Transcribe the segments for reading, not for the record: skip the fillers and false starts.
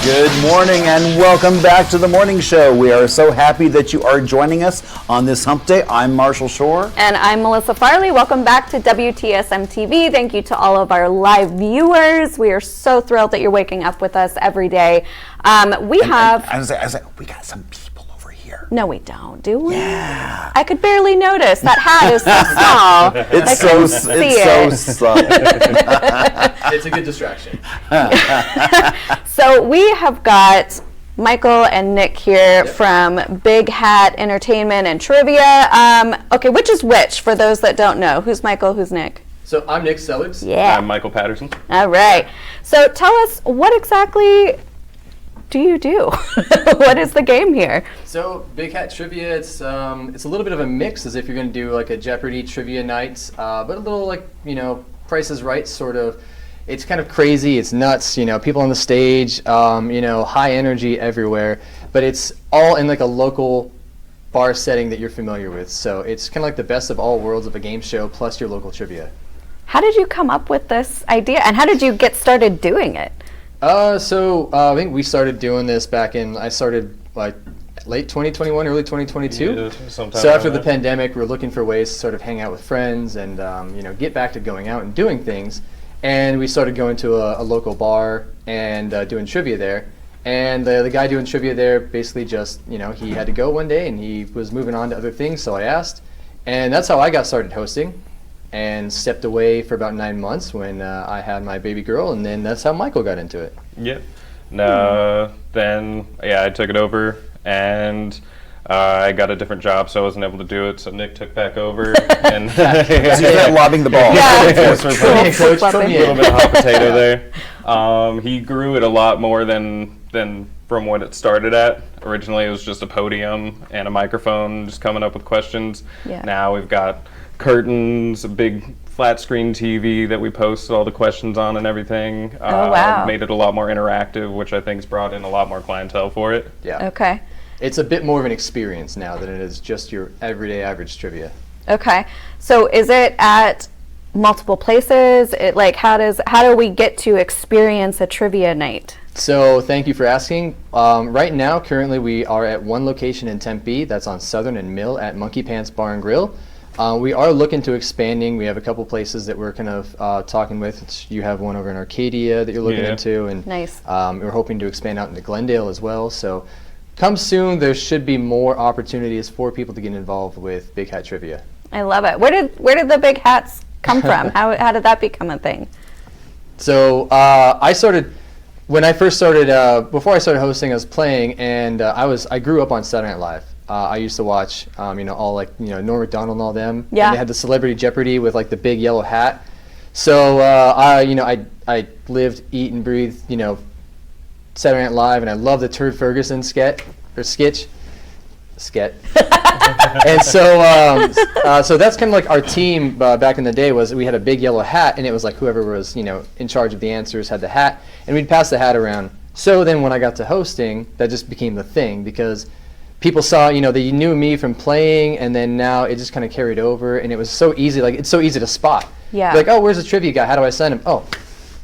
Good morning and welcome back to the morning show. We are so happy that you are joining us on this hump day. I'm Marshall Shore. And I'm Melissa Farley. Welcome back to WTSMTV. Thank you to all of our live viewers. We are so thrilled that you're waking up with us every day. We got some people over here. No, we don't, do we? Yeah. I could barely notice. That hat is so small. It's so subtle. It's a good distraction. So we have got Michael and Nick here from Big Hat Entertainment and Trivia. Okay, which is which for those that don't know? Who's Michael, who's Nick? So I'm Nick Sellards. Yeah. I'm Michael Patterson. All right. So tell us, what exactly do you do? What is the game here? So Big Hat Trivia, it's a little bit of a mix, as if you're going to do like a Jeopardy trivia night, but a little like, Price is Right sort of. It's kind of crazy, it's nuts, people on the stage, high energy everywhere, but it's all in like a local bar setting that you're familiar with. So it's kind of like the best of all worlds of a game show plus your local trivia. How did you come up with this idea, and how did you get started doing it? I think we started doing this I started like late 2021, early 2022. Yeah, so after the pandemic, we were looking for ways to sort of hang out with friends and get back to going out and doing things. And we started going to a local bar and doing trivia there. And the guy doing trivia there basically just, he had to go one day and he was moving on to other things, so I asked. And that's how I got started hosting and stepped away for about 9 months when I had my baby girl, and then that's how Michael got into it. Yeah. Then I took it over and I got a different job, so I wasn't able to do it. So Nick took back over, and So you're not lobbing the ball. Yeah. Coach from a little bit of hot potato there. He grew it a lot more than from what it started at. Originally, it was just a podium and a microphone, just coming up with questions. Yeah. Now we've got curtains, a big flat screen TV that we post all the questions on and everything. Oh, wow. Made it a lot more interactive, which I think's brought in a lot more clientele for it. Yeah. Okay. It's a bit more of an experience now than it is just your everyday average trivia. Okay. So is it at multiple places? How do we get to experience a trivia night? So thank you for asking. Right now, currently, we are at one location in Tempe. That's on Southern and Mill at Monkey Pants Bar and Grill. We are looking to expanding. We have a couple places that we're kind of talking with. You have one over in Arcadia that you're looking into, and Nice. We're hoping to expand out into Glendale as well. So come soon, there should be more opportunities for people to get involved with Big Hat Trivia. I love it. Where did the big hats come from? How did that become a thing? So when I first started, before I started hosting, I was playing, and I grew up on Saturday Night Live. I used to watch, all Norm Macdonald and all them. Yeah. And they had the Celebrity Jeopardy with like the big yellow hat. So I lived, eat, and breathed, Saturday Night Live, and I love the Turd Ferguson sketch. And so that's kind of like our team back in the day. Was we had a big yellow hat, and it was like whoever was in charge of the answers had the hat, and we'd pass the hat around. So then when I got to hosting, that just became the thing, because people saw they knew me from playing, and then now it just kind of carried over, and it was so easy. Like, it's so easy to spot. Yeah. Like, oh, where's the trivia guy? How do I send him? Oh,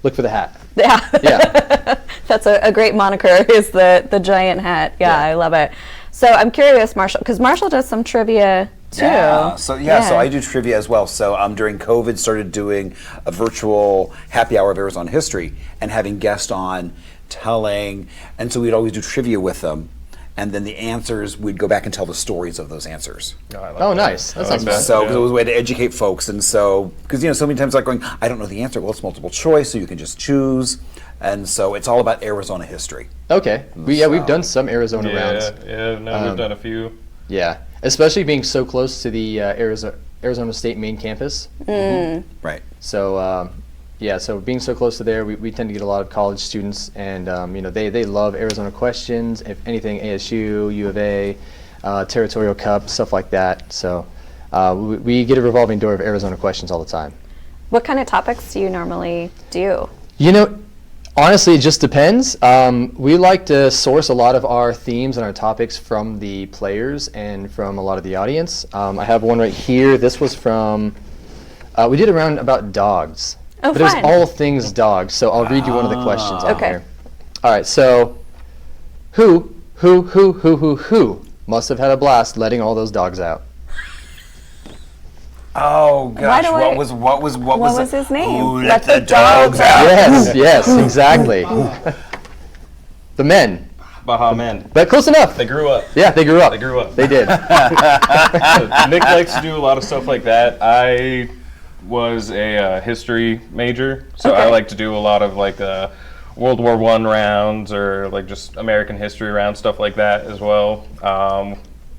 look for the hat. Yeah. Yeah. That's a great moniker, is the giant hat. Yeah, I love it. So I'm curious, Marshall, because Marshall does some trivia too. Yeah. So I do trivia as well. So during COVID, started doing a virtual happy hour of Arizona history and having guests on telling, and so we'd always do trivia with them. And then the answers, we'd go back and tell the stories of those answers. Nice. That sounds fun. So it was a way to educate folks. And so, because so many times like going, I don't know the answer. Well, it's multiple choice, so you can just choose. And so it's all about Arizona history. Okay. We've done some Arizona rounds. Yeah, we've done a few. Yeah, especially being so close to the Arizona State main campus. Mm. Right. So, so being so close to there, we tend to get a lot of college students, and they love Arizona questions. If anything, ASU, U of A, Territorial Cup, stuff like that. So we get a revolving door of Arizona questions all the time. What kind of topics do you normally do? Honestly, it just depends. We like to source a lot of our themes and our topics from the players and from a lot of the audience. I have one right here. This was from, we did a round about dogs. Oh, but fun. it was all things dogs, so I'll read you one of the questions on Okay. here. All right, so who must have had a blast letting all those dogs out? Oh gosh, What was his name? Who let the dogs out? Yes, exactly. The men. Baha men. But close enough. They grew up. Yeah, they grew up. They grew up. They did. So Nick likes to do a lot of stuff like that. I was a history major, so I like to do a lot of like World War I rounds or like just American history rounds, stuff like that as well.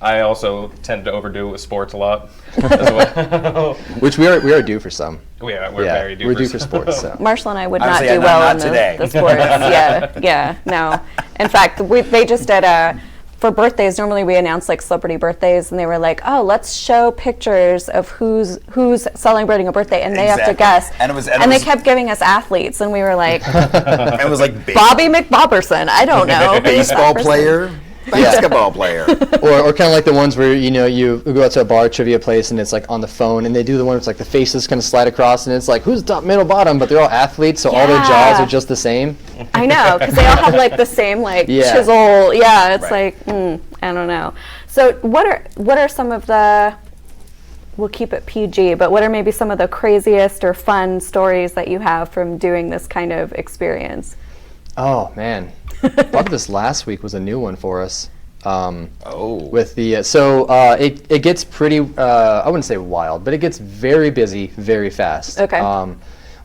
I also tend to overdo it with sports a lot as well. Which we are due for some. We're very due. We're due for sports. So. Marshall and I would Honestly, not do well in today. the sports. No. In fact, they just did for birthdays. Normally we announce like celebrity birthdays, and they were like, "Oh, let's show pictures of who's celebrating a birthday," and they have to guess. And they kept giving us athletes, and we were like, It was like Bobby McBobberson. I don't know. baseball player, basketball player. Or kind of like the ones where, you go out to a bar trivia place and it's like on the phone, and they do the one where it's like the faces kind of slide across and it's like who's top, middle, bottom, but they're all athletes, so all their jaws are just the same. I know, because they all have like the same chisel. Yeah, it's like, I don't know. So what are some of the, we'll keep it PG, but what are maybe some of the craziest or fun stories that you have from doing this kind of experience? Oh man, probably this last week was a new one for us. With the it gets pretty I wouldn't say wild, but it gets very busy very fast. Okay.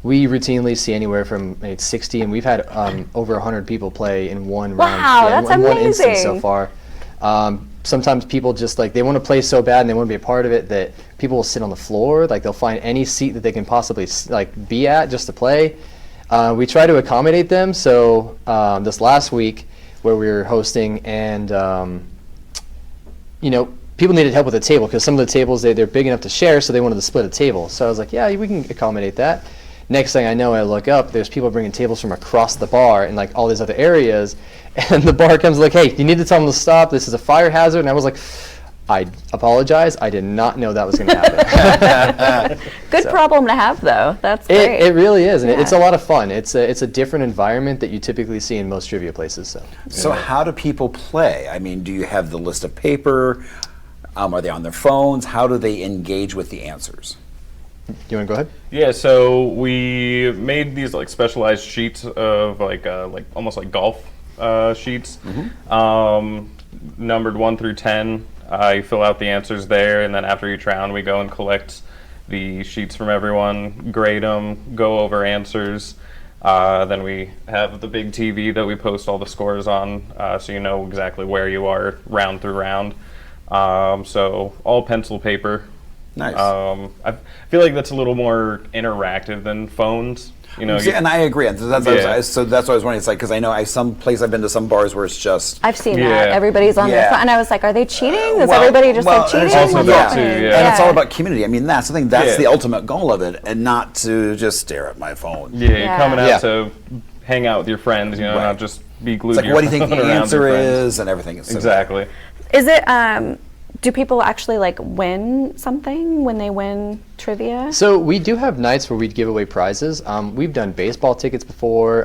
We routinely see anywhere from 60, and we've had over 100 people play in one round. Wow, that's in one instance amazing. so far. Sometimes people just they want to play so bad and they want to be a part of it that people will sit on the floor. Like they'll find any seat that they can possibly be at just to play. We try to accommodate them. So this last week, where we were hosting, and people needed help with the table because some of the tables they're big enough to share, so they wanted to split a table. So I was like, yeah, we can accommodate that. Next thing I know, I look up, there's people bringing tables from across the bar and like all these other areas, and the bar comes like, hey, you need to tell them to stop. This is a fire hazard. And I was like, I apologize. I did not know that was going to happen. Good problem to have, though. That's great. It really is, and it's a lot of fun. It's a different environment that you typically see in most trivia places. So how do people play? I mean, do you have the list of paper? Are they on their phones? How do they engage with the answers? You want to go ahead? Yeah, so we made these like specialized sheets of like almost like golf sheets, numbered 1 through 10. You fill out the answers there, and then after each round, we go and collect the sheets from everyone, grade them, go over answers. Then we have the big TV that we post all the scores on, so you know exactly where you are round through round. So all pencil paper. Nice. I feel like that's a little more interactive than phones. And I agree. So that's what I was wondering. It's like, because I know I've been to some bars where it's just. I've seen that. Everybody's on their phone. And I was like, are they cheating? Is everybody just cheating? It's also that too, And it's all about community. I mean, that's the ultimate goal of it, and not to just stare at my phone. Yeah, you're coming out to hang out with your friends, not just be glued to your phone. It's like, what do you think the answer is, and everything is exactly. Is it, do people actually win something when they win trivia? So we do have nights where we'd give away prizes. We've done baseball tickets before.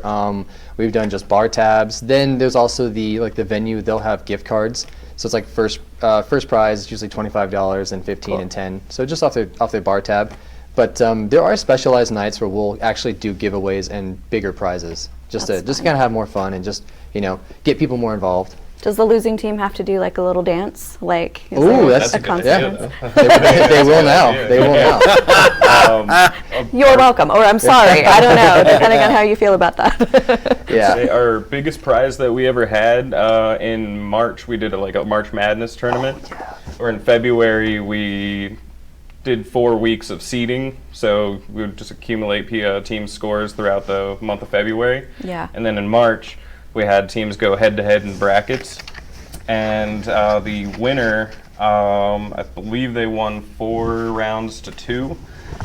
We've done just bar tabs. Then there's also the venue. They'll have gift cards. So it's like first prize is usually $25 and $15 and $10. So just off their bar tab. But there are specialized nights where we'll actually do giveaways and bigger prizes, just to kind of have more fun and just get people more involved. Does the losing team have to do a little dance? That's a consequence? Yeah. They will now. They will now. You're welcome, or I'm sorry. I don't know, depending on how you feel about that. Yeah. Our biggest prize that we ever had in March, we did a March Madness tournament. Or in February, we did 4 weeks of seeding, so we would just accumulate team scores throughout the month of February. Yeah. And then in March, we had teams go head-to-head in brackets, and the winner, I believe they won 4 rounds to 2,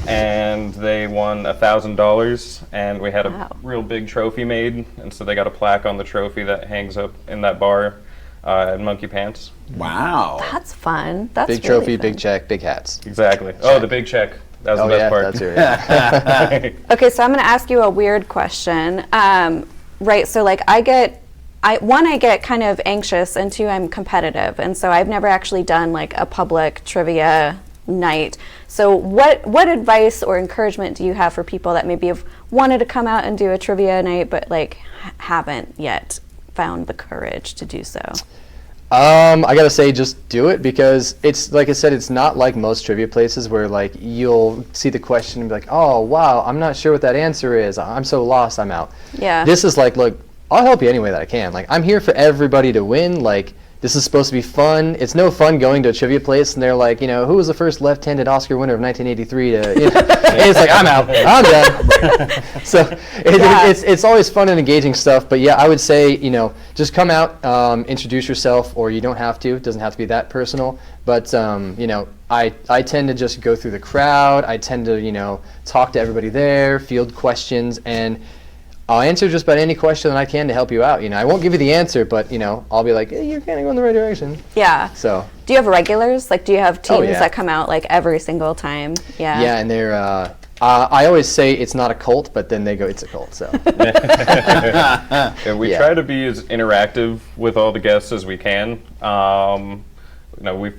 and they won $1,000, and we had a real big trophy made, and so they got a plaque on the trophy that hangs up in that bar at Monkey Pants. Wow. That's fun. That's big really trophy, fun. big check, big hats. Exactly. Oh, the big check. That was the best part. That's it. Okay, so I'm going to ask you a weird question. Right, so I get I get kind of anxious, and two, I'm competitive, and so I've never actually done like a public trivia night. So what advice or encouragement do you have for people that maybe have wanted to come out and do a trivia night but like haven't yet found the courage to do so? I gotta say, just do it, because it's, like I said, it's not like most trivia places where like you'll see the question and be like, oh wow, I'm not sure what that answer is, I'm so lost, I'm out. Yeah. This is like, look, I'll help you any way that I can. Like, I'm here for everybody to win. Like, this is supposed to be fun. It's no fun going to a trivia place and they're like, you know, who was the first left-handed Oscar winner of 1983 to, you know, and it's like, I'm out, I'm done. So it's always fun and engaging stuff. But yeah, I would say, you know, just come out, introduce yourself, or you don't have to. It doesn't have to be that personal. But, you know, I tend to just go through the crowd. I tend to, you know, talk to everybody there, field questions, and I'll answer just about any question that I can to help you out. You know, I won't give you the answer, but, you know, I'll be like, hey, you're kind of going the right direction. Yeah. So. Do you have regulars? Like, do you have teams yeah. that come out like every single time? Yeah. Yeah, and they're, I always say it's not a cult, but then they go, it's a cult, so. Yeah, we try to be as interactive with all the guests as we can. You know,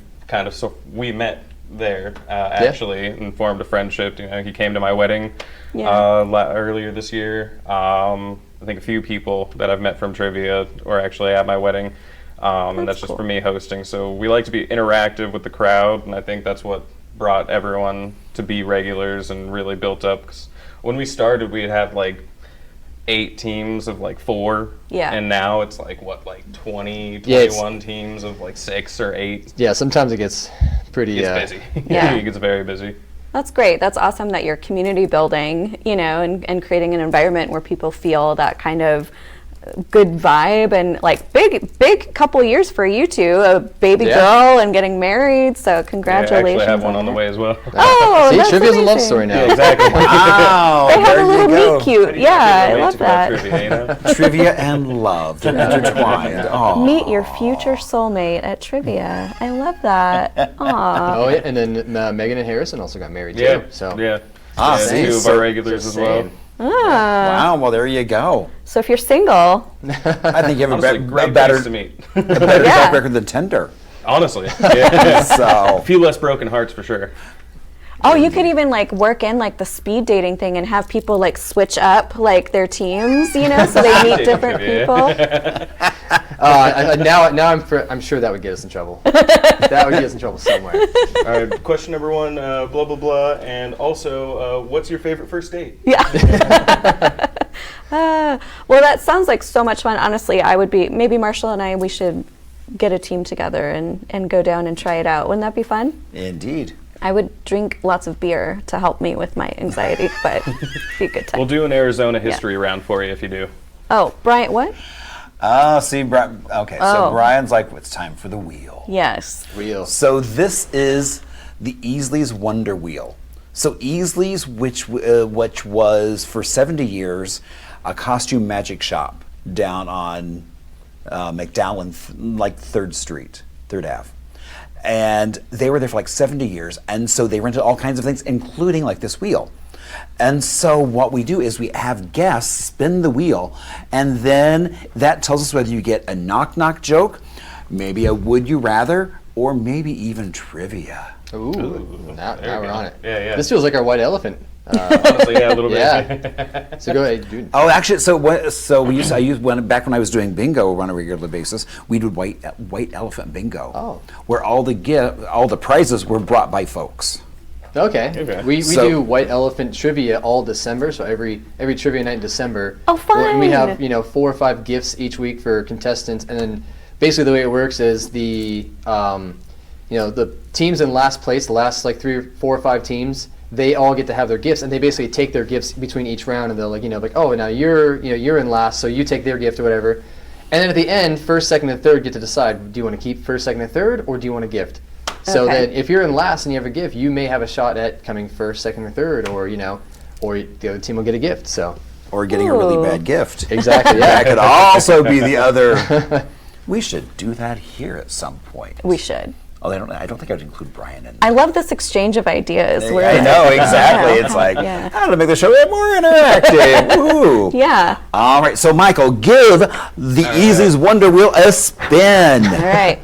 we met there actually and formed a friendship. You know, he came to my wedding earlier this year. I think a few people that I've met from trivia were actually at my wedding, and that's just for me hosting. So we like to be interactive with the crowd, and I think that's what brought everyone to be regulars and really built up. 'Cause when we started, we'd have like 8 teams of like 4, and now it's like what, like 21 teams of like 6 or 8. Yeah, sometimes it gets pretty busy. Yeah. It gets very busy. That's great. That's awesome that you're community building, you know, and creating an environment where people feel that kind of good vibe, and like big couple years for you two, a baby girl and getting married. So congratulations. Yeah, I actually have one on the way as well. Oh, see, that's trivia's amazing. a love story now. Yeah, exactly. Wow, They have there a little you go. meet cute. Yeah, I love that. Trivia, you know? Trivia and love, they're intertwined. Oh. Meet your future soulmate at trivia. I love that. Aw. Oh, yeah, and then Megan and Harrison also got married Yeah, too. So. yeah. Ah, Yeah, see, 2 of so- our regulars as well. Wow, well, there you go. So if you're single, I think you have Honestly, a great better place to meet. track Yeah. record than Tinder. Honestly, yeah. So, A few less broken hearts for sure. oh, you could even like work in like the speed dating thing and have people like switch up like their teams, you know, so they meet different people. Now I'm sure that would get us in trouble. That would get us in trouble somewhere. All right, question number 1, blah, blah, blah, and also, what's your favorite first date? Yeah. Well, that sounds like so much fun. Honestly, maybe Marshall and I, we should get a team together and go down and try it out. Wouldn't that be fun? indeed. I would drink lots of beer to help me with my anxiety, but it'd be a good time. We'll do an Arizona history round for you if you do. Oh, Brian, what? See, okay, Oh. so Brian's like, it's time for the wheel. Yes. Real. So this is the Easley's Wonder Wheel. So Easley's, which was for 70 years a costume magic shop down on McDowell, like 3rd Street, 3rd Ave. And they were there for like 70 years, and so they rented all kinds of things, including like this wheel. And so what we do is we have guests spin the wheel, and then that tells us whether you get a knock-knock joke, maybe a would you rather, or maybe even trivia. Ooh, now we're on it. Yeah, yeah. This feels like our white elephant. Honestly, yeah, a little bit. Yeah. So go ahead, dude. Oh, actually, back when I was doing bingo on a regular basis, we did white elephant bingo. Oh. Where all the prizes were brought by folks. Okay. Okay. We So- do white elephant trivia all December, so every trivia night in December. Oh, fun. We have 4 or 5 gifts each week for contestants, and then basically the way it works is the teams in last place, the last like 3 or 4 or 5 teams, they all get to have their gifts, and they basically take their gifts between each round, and they'll like oh, now you're in last, so you take their gift or whatever. And then at the end, first, second, and third get to decide, do you want to keep first, second, and third, or do you want a gift? So Okay. then if you're in last and you have a gift, you may have a shot at coming first, second, or third, or the other team will get a gift. So Or getting a really Ooh. bad gift. exactly, That yeah. could also be the other. We should do that here at some point. We should. Oh, I don't think I'd include Brian in. I love this exchange of ideas. I know, exactly. It's like, how to make the show more interactive. Woo. Yeah. All right, so Michael, give the Easy's Wonder Wheel a spin. All right.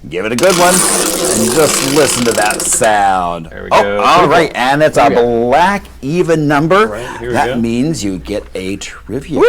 Give it a good one, and just listen to that sound. There we go. All right, and it's a black even number. Right, here we That go. means you get a trivia.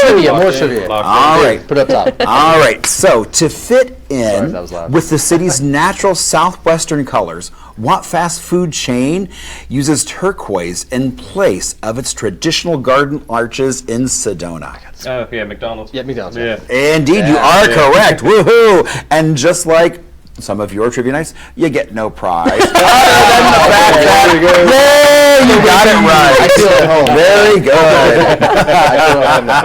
Trivia, more trivia. All right. Put it up top. All right, so to fit Sorry in if that was loud. with the city's natural southwestern colors, what fast food chain uses turquoise in place of its traditional garden arches in Sedona? Oh, yeah, McDonald's. Yeah, McDonald's. Yeah. Indeed, you are correct. Woohoo! And just like some of your trivia nights, you get no prize. Other than the fact that, yay, you got it right. I feel at home. Very good. I feel at home now.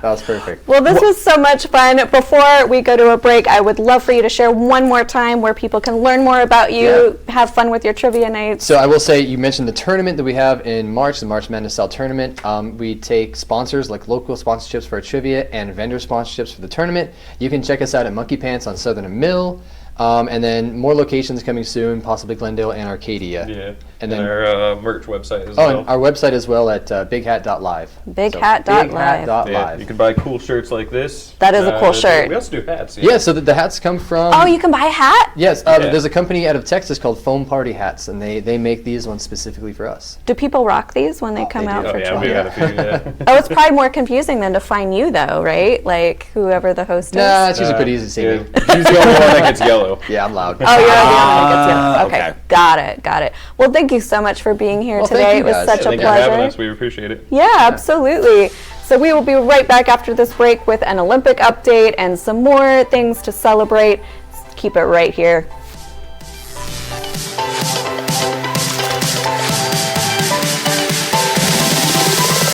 That was perfect. Well, this was so much fun. Before we go to a break, I would love for you to share one more time where people can learn more about you, have fun with your trivia nights. So I will say, you mentioned the tournament that we have in March, the March Madness style tournament. We take sponsors, like local sponsorships for our trivia and vendor sponsorships for the tournament. You can check us out at Monkey Pants on Southern and Mill. And then more locations coming soon, possibly Glendale and Arcadia. Yeah. And And then our merch website as Oh, well. and our website as well at bighat.live. Bighat.live. Yeah, you can buy cool shirts like this. That is a cool shirt. We also do hats. Yeah, so the hats come from... Oh, you can buy a hat? Yes, Yeah. there's a company out of Texas called Foam Party Hats, and they make these ones specifically for us. Do people rock these when they come they out do. Oh, for yeah, trial? we got a few, yeah. Oh, it's probably more confusing than to find you, though, right? Like, whoever the host is. Nah, it's usually pretty easy to see Yeah. me. He's the only one that gets yellow. Yeah, I'm loud. Oh, you're the only one that gets you. okay. Okay, got it. Well, thank you so much for being here Well, today. thank you It was guys. such a Thank you for having pleasure. us. We appreciate it. Yeah, absolutely. So we will be right back after this break with an Olympic update and some more things to celebrate. Keep it right here.